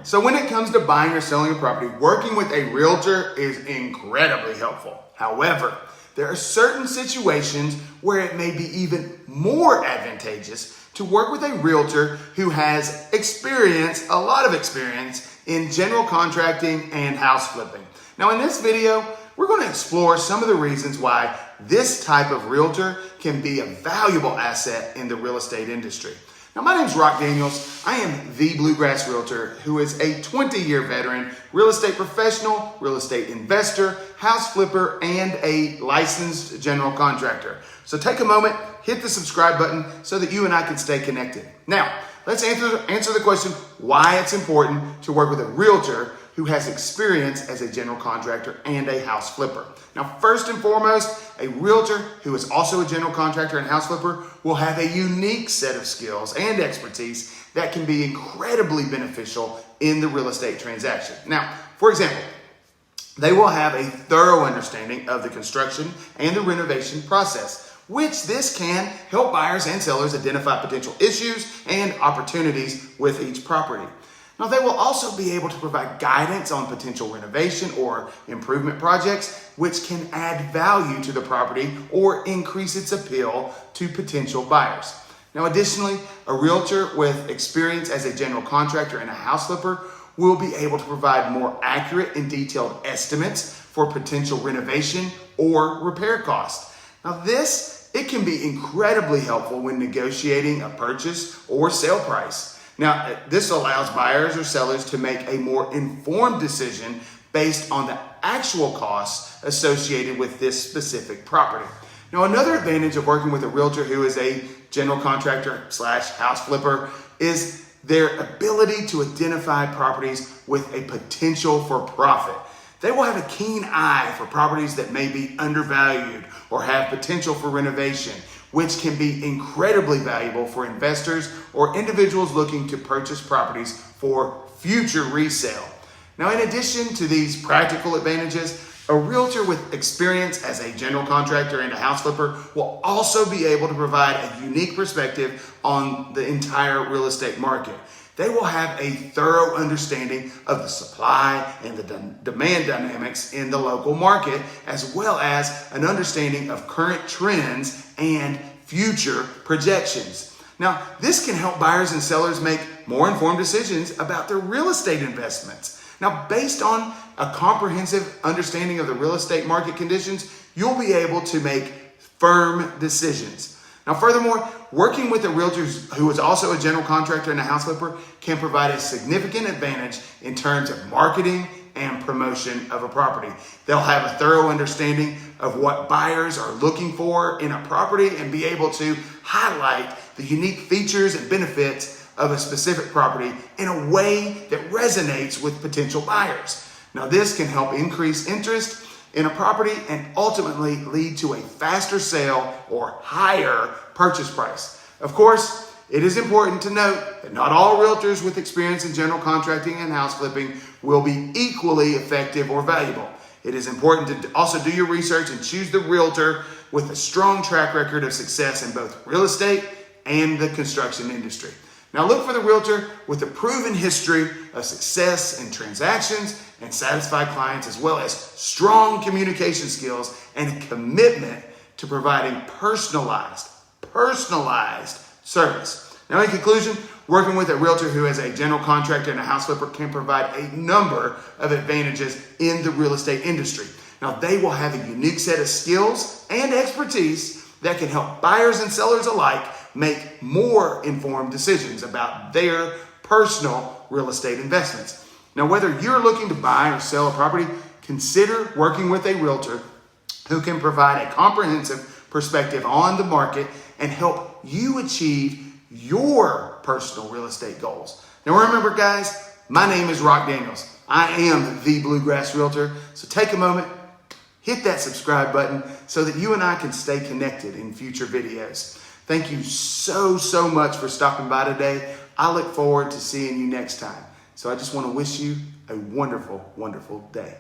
So when it comes to buying or selling a property, working with a realtor is incredibly helpful. However, there are certain situations where it may be even more advantageous to work with a realtor who has a lot of experience in general contracting and house flipping. Now in this video, we're going to explore some of the reasons why this type of realtor can be a valuable asset in the real estate industry. Now, my name is Rock Daniels. I am the Bluegrass Realtor who is a 20-year veteran, real estate professional, real estate investor, house flipper, and a licensed general contractor. So take a moment, hit the subscribe button so that you and I can stay connected. Now, let's answer the question why it's important to work with a realtor who has experience as a general contractor and a house flipper. Now, first and foremost, a realtor who is also a general contractor and house flipper will have a unique set of skills and expertise that can be incredibly beneficial in the real estate transaction. Now, for example, they will have a thorough understanding of the construction and the renovation process, which this can help buyers and sellers identify potential issues and opportunities with each property. Now, they will also be able to provide guidance on potential renovation or improvement projects, which can add value to the property or increase its appeal to potential buyers. Now, additionally, a realtor with experience as a general contractor and a house flipper will be able to provide more accurate and detailed estimates for potential renovation or repair costs. Now, it can be incredibly helpful when negotiating a purchase or sale price. Now, this allows buyers or sellers to make a more informed decision based on the actual costs associated with this specific property. Now, another advantage of working with a realtor who is a general contractor / house flipper is their ability to identify properties with a potential for profit. They will have a keen eye for properties that may be undervalued or have potential for renovation, which can be incredibly valuable for investors or individuals looking to purchase properties for future resale. Now, in addition to these practical advantages, a realtor with experience as a general contractor and a house flipper will also be able to provide a unique perspective on the entire real estate market. They will have a thorough understanding of the supply and the demand dynamics in the local market, as well as an understanding of current trends and future projections. Now, this can help buyers and sellers make more informed decisions about their real estate investments. Now, based on a comprehensive understanding of the real estate market conditions, you'll be able to make firm decisions. Now, furthermore, working with a realtor who is also a general contractor and a house flipper can provide a significant advantage in terms of marketing and promotion of a property. They'll have a thorough understanding of what buyers are looking for in a property and be able to highlight the unique features and benefits of a specific property in a way that resonates with potential buyers. Now, this can help increase interest in a property and ultimately lead to a faster sale or higher purchase price. Of course, it is important to note that not all realtors with experience in general contracting and house flipping will be equally effective or valuable. It is important to also do your research and choose the realtor with a strong track record of success in both real estate and the construction industry. Now, look for the realtor with a proven history of success in transactions and satisfied clients, as well as strong communication skills and a commitment to providing personalized service. Now, in conclusion, working with a realtor who is a general contractor and a house flipper can provide a number of advantages in the real estate industry. Now, they will have a unique set of skills and expertise that can help buyers and sellers alike make more informed decisions about their personal real estate investments. Now, whether you're looking to buy or sell a property, consider working with a realtor who can provide a comprehensive perspective on the market and help you achieve your personal real estate goals. Now, remember, guys, my name is Rock Daniels. I am the Bluegrass Realtor. So take a moment, hit that subscribe button so that you and I can stay connected in future videos. Thank you so much for stopping by today. I look forward to seeing you next time. So I just want to wish you a wonderful day.